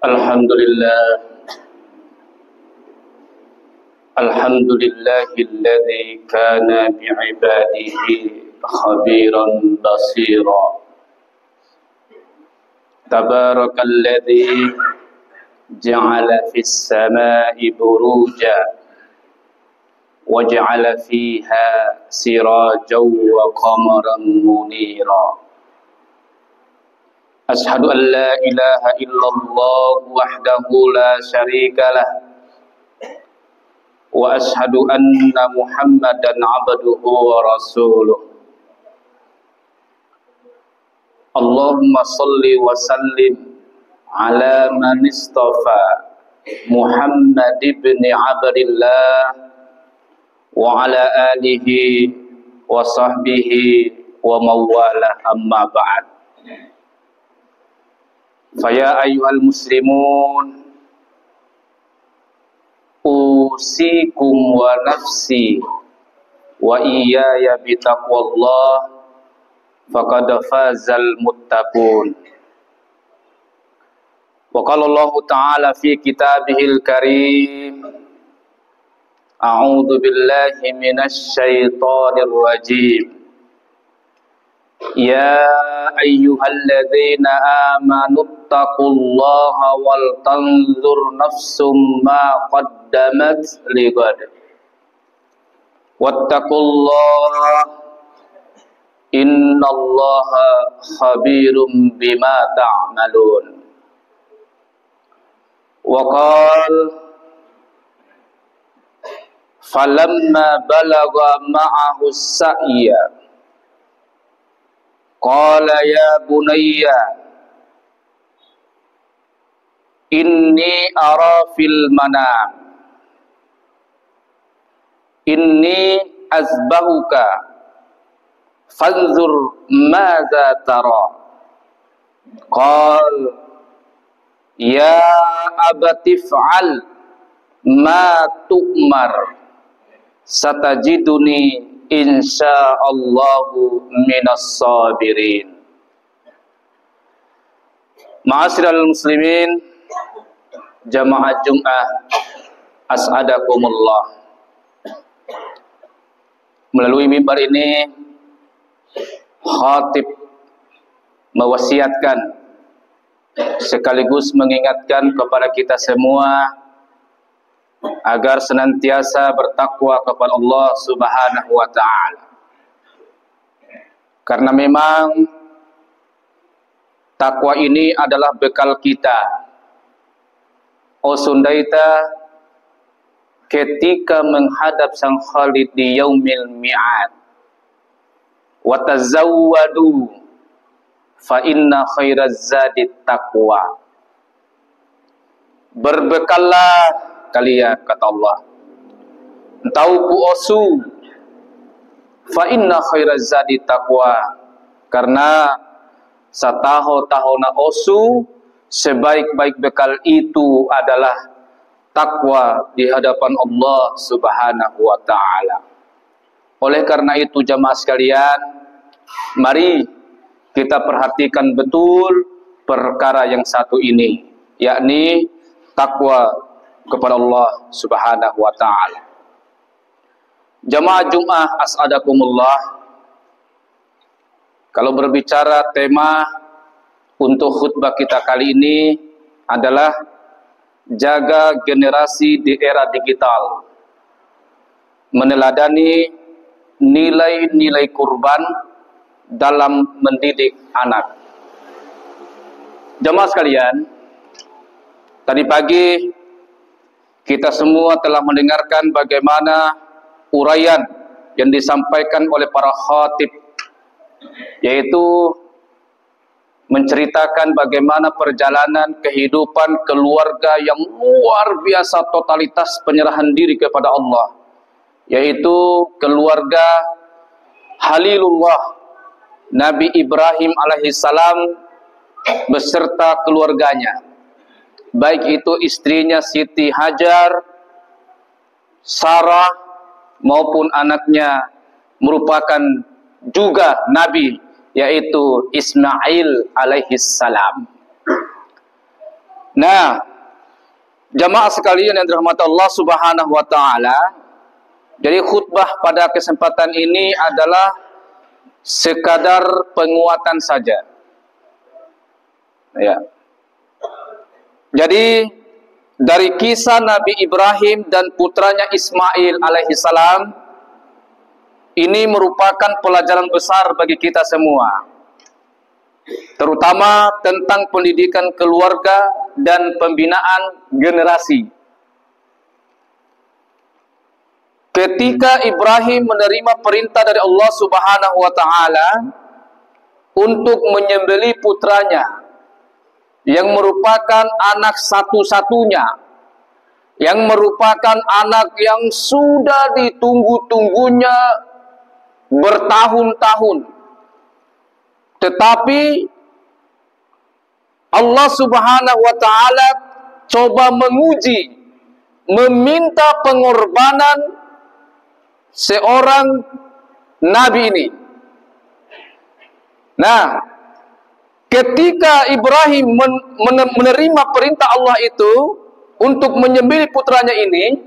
Alhamdulillah, alladzi kana bi'ibadihi khabiran basira. Tabarakalladzi ja'ala fis samai buruja wa ja'ala fiha sirajan wa qamaran munira. Ashhadu an la ilaha illallah wahdahu la syarika lah wa ashhadu anna Muhammadan abduhu wa rasuluh. Allahumma salli wa sallim ala man istafa Muhammad ibn Abdillah wa ala alihi wa sahbihi wa mawala, amma ba'd. Faya ayyuhal muslimun, usikum wa nafsi wa iyaya bitaqwallah, faqad fazal muttaqun. Wa qala Allah ta'ala fi kitabihil karim, a'udzu billahi minasy syaithanir rajim. Ya ayyuhalladzina amanu taqullaha wal tanzur nafsum ma qaddamat lighad. Wattaqullaha innallaha khabirum bima ta'malun. Wa qala falamma balagha ma'ahu as-sa'ya qala ya bunayya inni ara fil manam inni azbahuka fanzur madza tara. Qala ya abati fa'al ma tu'mar satajiduni insyaallahu minas sabirin. Ma'asyiral muslimin, jamaah Jum'ah as'adakumullah. Melalui mimbar ini khatib mewasiatkan sekaligus mengingatkan kepada kita semua agar senantiasa bertakwa kepada Allah Subhanahu wa ta'ala. Karena memang takwa ini adalah bekal kita. O sundaita, ketika menghadap Sang Khalid di yaumil mi'ad. Wa tazawwadu fa inna khairaz zadit taqwa. Berbekallah kalian, kata Allah, tauku osu fa inna khairaz zadi taqwa, karena sataho-tahona osu, sebaik-baik bekal itu adalah takwa di hadapan Allah Subhanahu wa ta'ala. Oleh karena itu jamaah sekalian, mari kita perhatikan betul perkara yang satu ini, yakni takwa kepada Allah Subhanahu wa ta'ala. Jamaah Jum'ah as'adakumullah, kalau berbicara tema untuk khutbah kita kali ini adalah jaga generasi di era digital, meneladani nilai-nilai kurban dalam mendidik anak. Jamaah sekalian, tadi pagi kita semua telah mendengarkan bagaimana uraian yang disampaikan oleh para khatib, yaitu menceritakan bagaimana perjalanan kehidupan keluarga yang luar biasa totalitas penyerahan diri kepada Allah, yaitu keluarga Halilullah Nabi Ibrahim alaihissalam beserta keluarganya, baik itu istrinya Siti Hajar, Sarah, maupun anaknya merupakan juga Nabi, yaitu Ismail alaihissalam. Nah, jamaah sekalian yang dirahmati Allah Subhanahu wa taala, jadi khutbah pada kesempatan ini adalah sekadar penguatan saja. Ya. Jadi dari kisah Nabi Ibrahim dan putranya Ismail alaihissalam, ini merupakan pelajaran besar bagi kita semua, terutama tentang pendidikan keluarga dan pembinaan generasi. Ketika Ibrahim menerima perintah dari Allah Subhanahu wa taala untuk menyembelih putranya yang merupakan anak satu-satunya, yang merupakan anak yang sudah ditunggu-tunggunya bertahun-tahun, tetapi Allah Subhanahu wa taala coba menguji, meminta pengorbanan seorang nabi ini. Nah, ketika Ibrahim menerima perintah Allah itu untuk menyembelih putranya ini,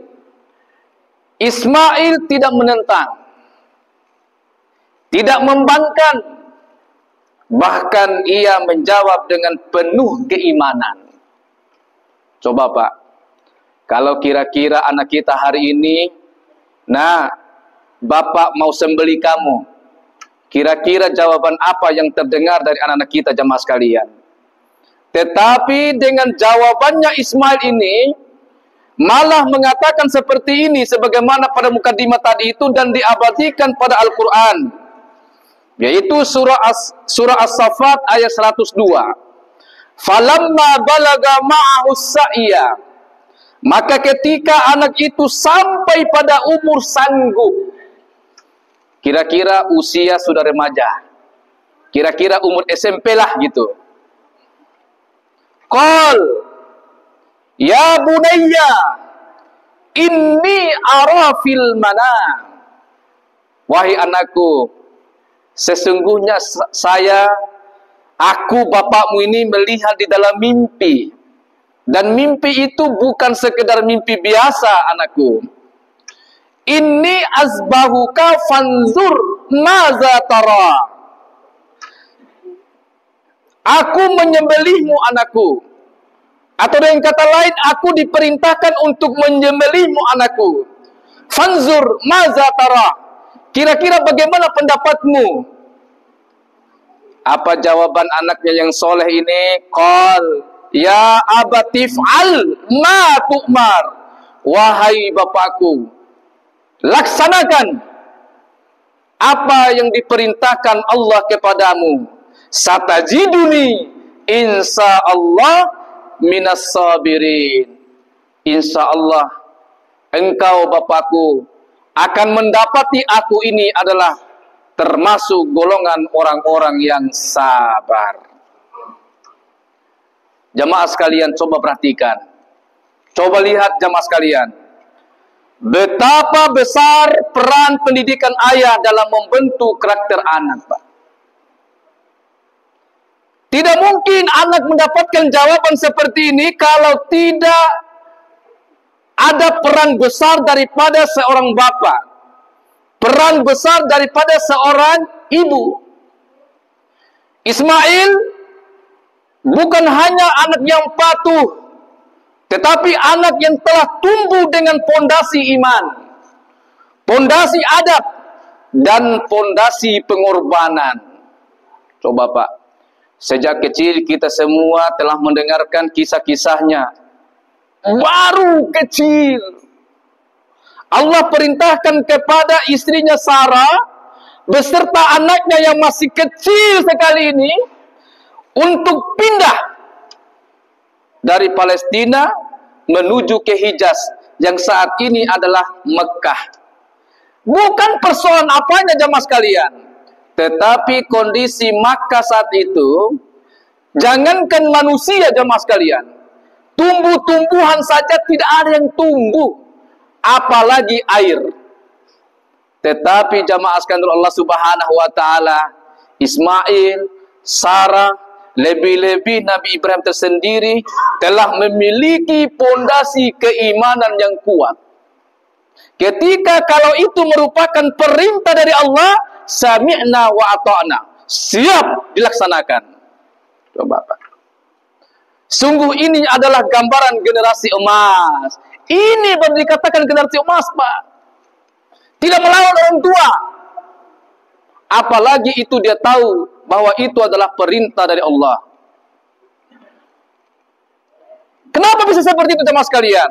Ismail tidak menentang, tidak membangkang, bahkan ia menjawab dengan penuh keimanan. Coba Pak, kalau kira-kira anak kita hari ini, nah, Bapak mau sembelih kamu, kira-kira jawaban apa yang terdengar dari anak-anak kita jamaah sekalian? Tetapi dengan jawabannya Ismail ini malah mengatakan seperti ini, sebagaimana pada mukadimah tadi itu dan diabadikan pada Al-Quran, yaitu surah As-Saffat ayat 102. Falamma balaga ma'ahu sa'ya, maka ketika anak itu sampai pada umur sanggup, kira-kira usia sudah remaja, kira-kira umur SMP lah gitu. Qal ya bunayya inni ara fil manam, wahai anakku, sesungguhnya aku bapakmu ini melihat di dalam mimpi, dan mimpi itu bukan sekedar mimpi biasa anakku. Inni azbahuka fanzur maza tara, aku menyembelihmu anakku, atau dengan kata lain, aku diperintahkan untuk menyembelihmu anakku. Fanzur maza tara, kira-kira bagaimana pendapatmu? Apa jawaban anaknya yang soleh ini? Qal ya abati fa'al ma tu'mar, wahai bapakku, laksanakan apa yang diperintahkan Allah kepadamu. Satajiduni insyaallah minas sabirin, insyaallah engkau bapakku akan mendapati aku ini adalah termasuk golongan orang-orang yang sabar. Jamaah sekalian, coba perhatikan, coba lihat jamaah sekalian, betapa besar peran pendidikan ayah dalam membentuk karakter anak, Pak. Tidak mungkin anak mendapatkan jawaban seperti ini kalau tidak ada peran besar daripada seorang bapak, peran besar daripada seorang ibu. Ismail bukan hanya anak yang patuh, tetapi anak yang telah tumbuh dengan pondasi iman, pondasi adab, dan pondasi pengorbanan. Coba Pak, sejak kecil kita semua telah mendengarkan kisah-kisahnya. Baru kecil, Allah perintahkan kepada istrinya Sarah beserta anaknya yang masih kecil sekali ini untuk pindah dari Palestina menuju ke Hijaz yang saat ini adalah Mekah. Bukan persoalan apanya jamaah sekalian, tetapi kondisi Makkah saat itu, jangankan manusia jamaah sekalian, tumbuh-tumbuhan saja tidak ada yang tumbuh, apalagi air. Tetapi jamaah sekalian Allah Subhanahu wa taala, Ismail, Sarah, lebih-lebih Nabi Ibrahim tersendiri telah memiliki pondasi keimanan yang kuat. Ketika kalau itu merupakan perintah dari Allah, sami'na wa ata'na, siap dilaksanakan. Coba Pak. Sungguh ini adalah gambaran generasi emas. Ini baru dikatakan generasi emas, Pak. Tidak melawan orang tua. Apalagi itu dia tahu bahwa itu adalah perintah dari Allah. Kenapa bisa seperti itu jemaah sekalian?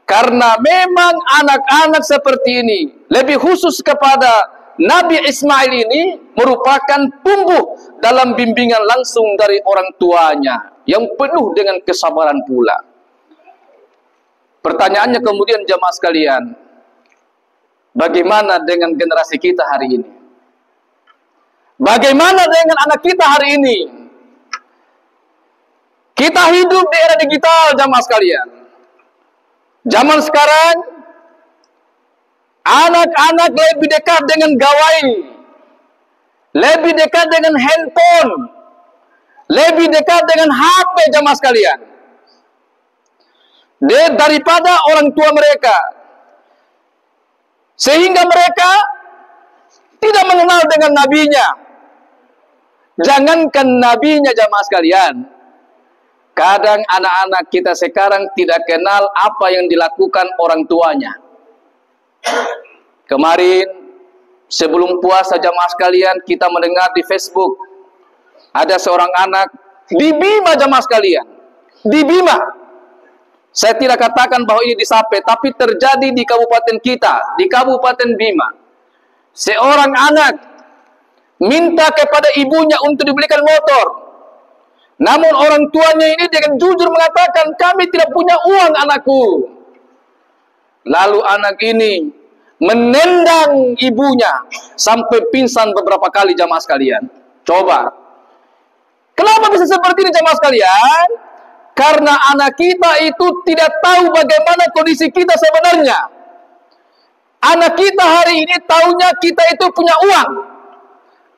Karena memang anak-anak seperti ini, lebih khusus kepada Nabi Ismail ini, merupakan tumbuh dalam bimbingan langsung dari orang tuanya yang penuh dengan kesabaran pula. Pertanyaannya kemudian jemaah sekalian, bagaimana dengan generasi kita hari ini? Bagaimana dengan anak kita hari ini? Kita hidup di era digital jemaah sekalian. Zaman sekarang anak-anak lebih dekat dengan gawai, lebih dekat dengan handphone, lebih dekat dengan HP jemaah sekalian, daripada orang tua mereka. Sehingga mereka tidak mengenal dengan nabinya. Jangankan nabinya jemaah sekalian, kadang anak-anak kita sekarang tidak kenal apa yang dilakukan orang tuanya. Kemarin sebelum puasa jemaah sekalian, kita mendengar di Facebook ada seorang anak di Bima jemaah sekalian, di Bima. Saya tidak katakan bahwa ini di Sape, tapi terjadi di kabupaten kita, di Kabupaten Bima. Seorang anak minta kepada ibunya untuk dibelikan motor. Namun orang tuanya ini dengan jujur mengatakan, kami tidak punya uang anakku. Lalu anak ini menendang ibunya sampai pingsan beberapa kali jamaah sekalian. Coba. Kenapa bisa seperti ini jamaah sekalian? Karena anak kita itu tidak tahu bagaimana kondisi kita sebenarnya. Anak kita hari ini tahunya kita itu punya uang.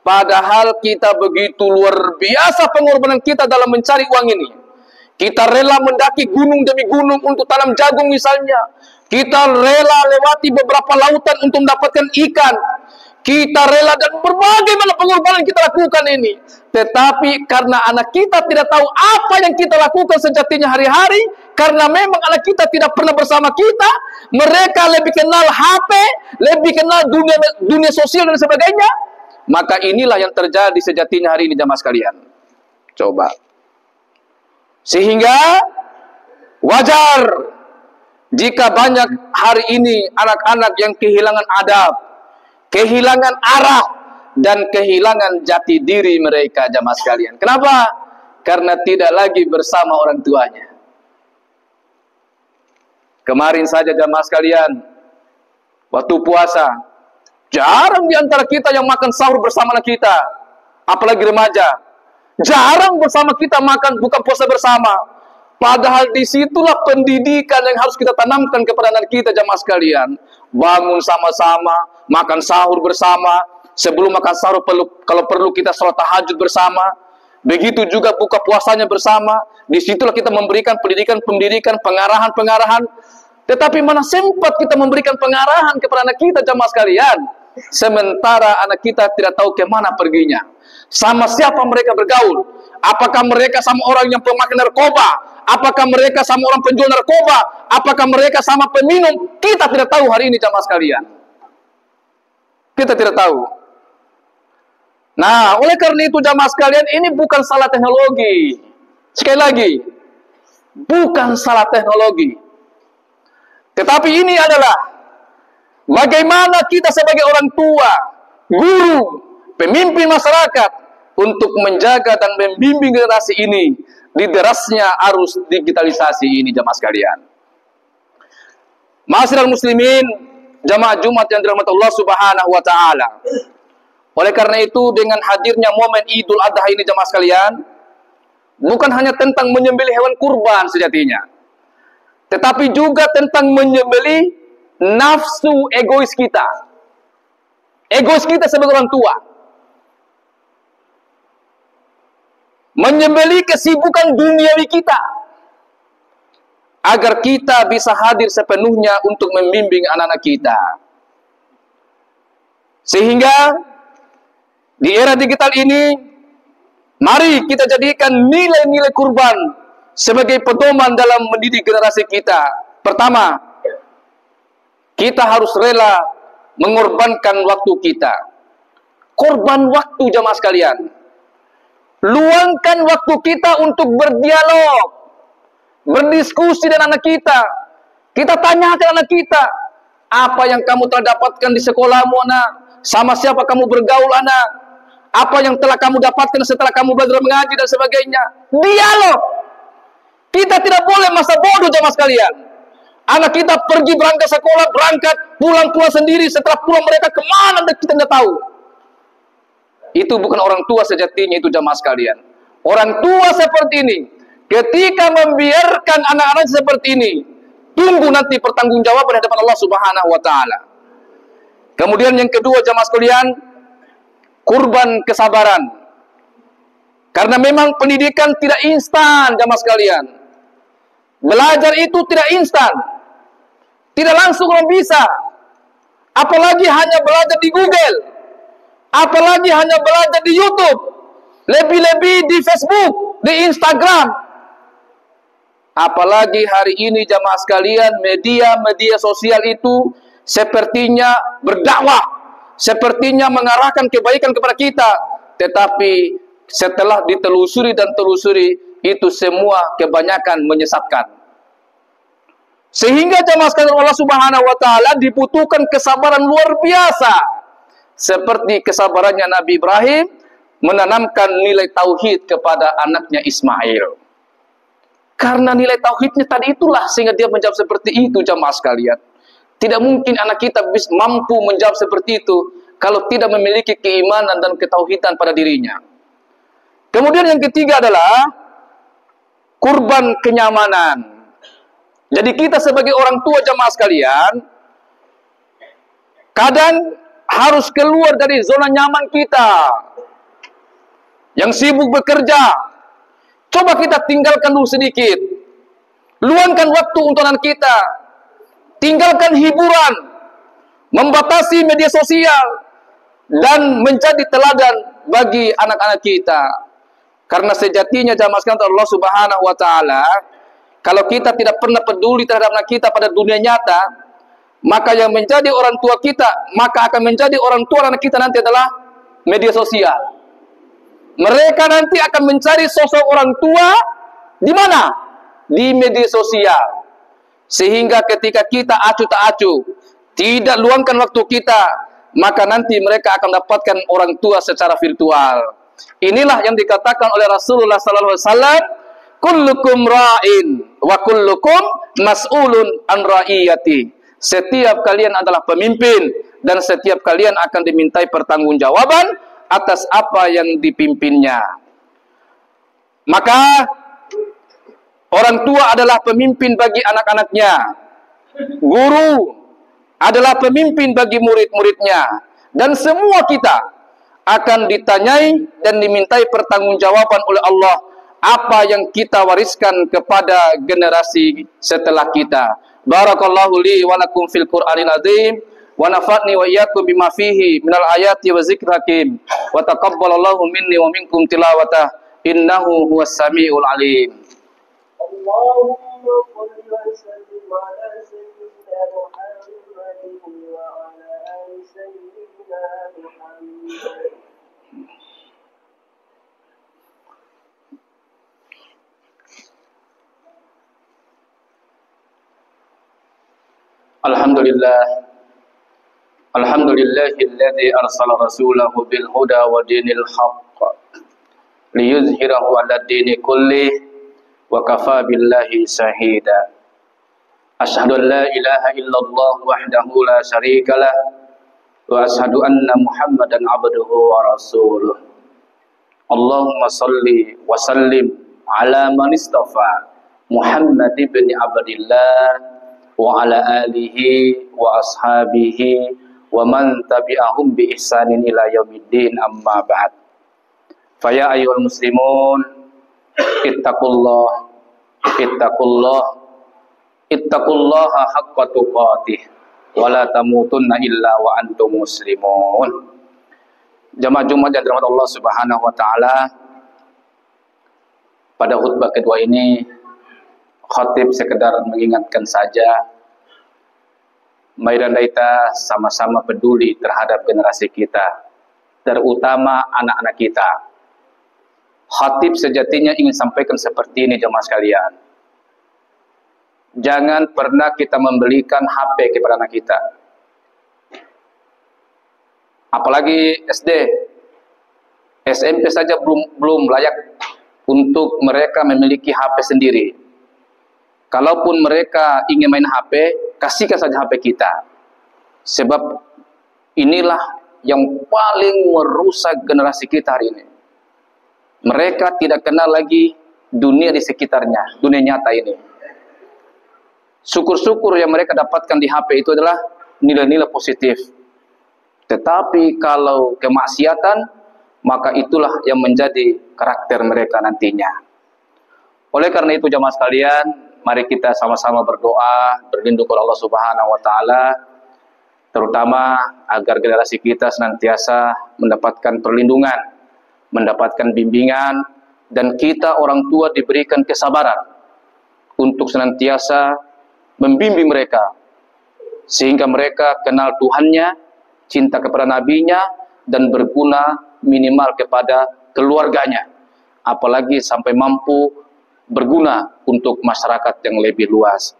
Padahal kita begitu luar biasa pengorbanan kita dalam mencari uang ini. Kita rela mendaki gunung demi gunung untuk tanam jagung misalnya. Kita rela lewati beberapa lautan untuk mendapatkan ikan. Kita rela dan berbagai macam pengorbanan kita lakukan ini. Tetapi karena anak kita tidak tahu apa yang kita lakukan sejatinya hari-hari, karena memang anak kita tidak pernah bersama kita, mereka lebih kenal HP, lebih kenal dunia sosial dan sebagainya. Maka inilah yang terjadi sejatinya hari ini jamaah sekalian. Coba. Sehingga wajar jika banyak hari ini anak-anak yang kehilangan adab, kehilangan arah, dan kehilangan jati diri mereka jamaah sekalian. Kenapa? Karena tidak lagi bersama orang tuanya. Kemarin saja jamaah sekalian, waktu puasa, jarang di antara kita yang makan sahur bersama anak kita, apalagi remaja. Jarang bersama kita makan buka puasa bersama. Padahal disitulah pendidikan yang harus kita tanamkan kepada anak kita jamaah sekalian. Bangun sama-sama, makan sahur bersama. Sebelum makan sahur kalau perlu kita salat tahajud bersama. Begitu juga buka puasanya bersama. Disitulah kita memberikan pendidikan, pengarahan. Tetapi mana sempat kita memberikan pengarahan kepada anak kita jamaah sekalian. Sementara anak kita tidak tahu kemana perginya. Sama siapa mereka bergaul. Apakah mereka sama orang yang pemakai narkoba? Apakah mereka sama orang penjual narkoba? Apakah mereka sama peminum? Kita tidak tahu hari ini jamaah sekalian. Kita tidak tahu. Nah, oleh karena itu jamaah sekalian, ini bukan salah teknologi. Sekali lagi, bukan salah teknologi. Tetapi ini adalah bagaimana kita sebagai orang tua, guru, pemimpin masyarakat untuk menjaga dan membimbing generasi ini di derasnya arus digitalisasi ini jamaah sekalian. Ma'asyiral muslimin, jamaah Jumat yang dirahmati Allah Subhanahu wa taala. Oleh karena itu dengan hadirnya momen Idul Adha ini jamaah sekalian, bukan hanya tentang menyembelih hewan kurban sejatinya, tetapi juga tentang menyembelih nafsu egois kita. Egois kita sebagai orang tua. menyembelih kesibukan duniawi kita, agar kita bisa hadir sepenuhnya untuk membimbing anak-anak kita. Sehingga di era digital ini, mari kita jadikan nilai-nilai kurban sebagai pedoman dalam mendidik generasi kita. Pertama, kita harus rela mengorbankan waktu kita. Korban waktu, jamaah sekalian. Luangkan waktu kita untuk berdialog, berdiskusi dengan anak kita. Kita tanyakan anak kita, apa yang kamu telah dapatkan di sekolahmu, anak? Sama siapa kamu bergaul, anak? Apa yang telah kamu dapatkan setelah kamu belajar mengaji dan sebagainya? Dialog. Kita tidak boleh masa bodoh, jamaah sekalian. Anak kita pergi berangkat sekolah, berangkat, pulang sendiri. Setelah pulang mereka kemana kita tidak tahu. Itu bukan orang tua sejatinya, itu jamaah sekalian. Orang tua seperti ini, ketika membiarkan anak-anak seperti ini, tunggu nanti pertanggungjawaban di hadapan Allah Subhanahu wa Ta'ala. Kemudian yang kedua, jamaah sekalian, kurban kesabaran. Karena memang pendidikan tidak instan, jamaah sekalian. Belajar itu tidak instan, tidak langsung orang bisa. Apalagi hanya belajar di Google, apalagi hanya belajar di YouTube, lebih-lebih di Facebook, di Instagram. Apalagi hari ini jamaah sekalian, media sosial itu sepertinya berdakwah, sepertinya mengarahkan kebaikan kepada kita. Tetapi setelah ditelusuri dan telusuri, itu semua kebanyakan menyesatkan. Sehingga jamaah sekalian, Allah Subhanahu wa Ta'ala dibutuhkan kesabaran luar biasa. Seperti kesabarannya Nabi Ibrahim menanamkan nilai tauhid kepada anaknya Ismail. Karena nilai tauhidnya tadi itulah sehingga dia menjawab seperti itu, jamaah sekalian. Tidak mungkin anak kita bisa mampu menjawab seperti itu kalau tidak memiliki keimanan dan ketauhidan pada dirinya. Kemudian yang ketiga adalah kurban kenyamanan. Jadi kita sebagai orang tua, jamaah sekalian, kadang harus keluar dari zona nyaman kita. Yang sibuk bekerja, coba kita tinggalkan dulu sedikit. Luangkan waktu untuk anak kita. Tinggalkan hiburan, membatasi media sosial, dan menjadi teladan bagi anak-anak kita. Karena sejatinya jamaah sekalian, Allah Subhanahu wa Ta'ala, kalau kita tidak pernah peduli terhadap anak kita pada dunia nyata, maka yang menjadi orang tua kita, maka akan menjadi orang tua anak kita nanti adalah media sosial. Mereka nanti akan mencari sosok orang tua di mana? Di media sosial. Sehingga ketika kita acuh tak acuh, tidak luangkan waktu kita, maka nanti mereka akan dapatkan orang tua secara virtual. Inilah yang dikatakan oleh Rasulullah sallallahu alaihi wasallam, kullukum ra'in wa kullukum mas'ulun an ra'iyati. Setiap kalian adalah pemimpin dan setiap kalian akan dimintai pertanggungjawaban atas apa yang dipimpinnya. Maka orang tua adalah pemimpin bagi anak-anaknya. Guru adalah pemimpin bagi murid-muridnya. Dan semua kita akan ditanyai dan dimintai pertanggungjawaban oleh Allah apa yang kita wariskan kepada generasi setelah kita. Barakallahu li wa lakum fil Qur'anil azim wa nafa'ni wa iyyakum bima fihi minal ayati wa zikril hakim wa taqabbalallahu minni wa minkum tilawatah innahu huwas samiul alim. Allahumma shalli wa sallim ala sayyidina Muhammadin wa ala ali sayyidina Muhammad. Alhamdulillahilladzi arsala rasulahu bil huda wa dinil haqq liyuzhirahu 'ala dini kulli wa kafa billahi shahida. Asyhadu an la ilaha illallah wahdahu la syarikalah wa asyhadu anna Muhammadan 'abduhu wa rasuluh. Allahumma shalli wa sallim ala man istafa Muhammad ibn Abdillah wa ala alihi wa ashabihi wa man tabi'ahum bi ihsanin ila yaumiddin amma ba'd. Fa ya ayyuhal muslimun Ittaqullah, ittaqullah, ittaqullaha haqqa tuqatih, wa la tamutunna illa wa antum muslimun. Jamaah Jumat yang dirahmati Allah Subhanahu wa taala, pada khutbah kedua ini khatib sekedar mengingatkan saja, marilah kita sama-sama peduli terhadap generasi kita, terutama anak-anak kita. Khatib sejatinya ingin sampaikan seperti ini jemaah sekalian. Jangan pernah kita membelikan HP kepada anak kita. Apalagi SD, SMP saja belum layak untuk mereka memiliki HP sendiri. Kalaupun mereka ingin main HP, kasihkan saja HP kita. Sebab inilah yang paling merusak generasi kita hari ini. Mereka tidak kenal lagi dunia di sekitarnya, dunia nyata ini. Syukur-syukur yang mereka dapatkan di HP itu adalah nilai-nilai positif. Tetapi kalau kemaksiatan, maka itulah yang menjadi karakter mereka nantinya. Oleh karena itu jamaah sekalian, mari kita sama-sama berdoa, berlindung kepada Allah Subhanahu wa taala, terutama agar generasi kita senantiasa mendapatkan perlindungan, mendapatkan bimbingan, dan kita orang tua diberikan kesabaran untuk senantiasa membimbing mereka sehingga mereka kenal Tuhannya, cinta kepada nabinya, dan berguna minimal kepada keluarganya, apalagi sampai mampu berguna untuk masyarakat yang lebih luas.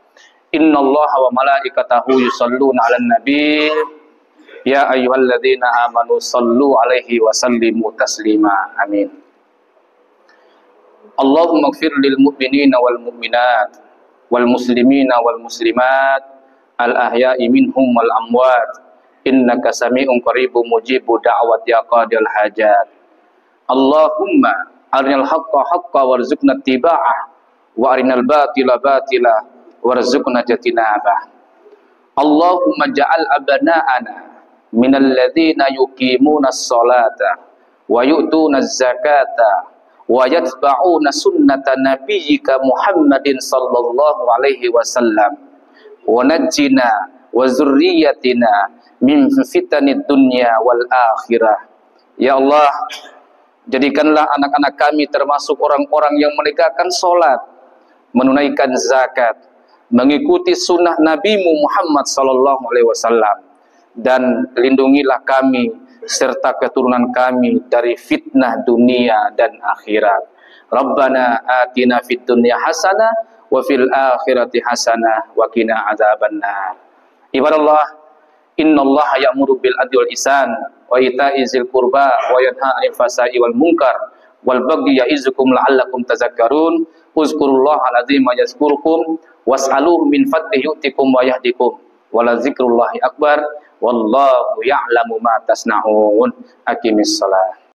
Innallaha wa malaikatahu yusholluna 'alan nabi ya ayyuhalladzina amanu shallu 'alaihi wa sallimu taslima. Amin. Allahumma ighfir lil mu'minina wal mu'minat wal muslimina wal muslimat al ahya'i minhum wal amwat innaka sami'un qaribun mujibud da'wat ya qadil hajat. Allahumma arinal haqqa haqqa warzuqna ittiba'ah wa arinal batila batila warzuqna jatinabah. Allahumma ja'al abna'ana minal ladzina yuqimuna as-salata wa yu'tuna az-zakata wa yatba'una sunnata nabiyyika Muhammadin sallallahu alaihi wasallam wa najjina wa zurriyyatina min fitanid dunya wal akhirah. Ya Allah, jadikanlah anak-anak kami termasuk orang-orang yang menegakkan sholat, menunaikan zakat, mengikuti sunnah Nabimu Muhammad sallallahu alaihi wasallam, dan lindungilah kami serta keturunan kami dari fitnah dunia dan akhirat. Rabbana atina fid dunya hasanah wa fil akhirati hasanah wa qina adzabannar. Ibadallah, innallaha ya'muru bil adli wal ihsan wa ita'i dzil qurba wa yanha 'anil fahsya'i wal munkar wal bagyi ya'izukum la'allakum tadhakkarun. Uzkurullaha al-'azima yazkurkum was'aluhu min fadlihi yu'tikum wa yahdikum wa la dzikrullahi akbar wallahu ya'lamu ma tasna'un. Aqimis shalah.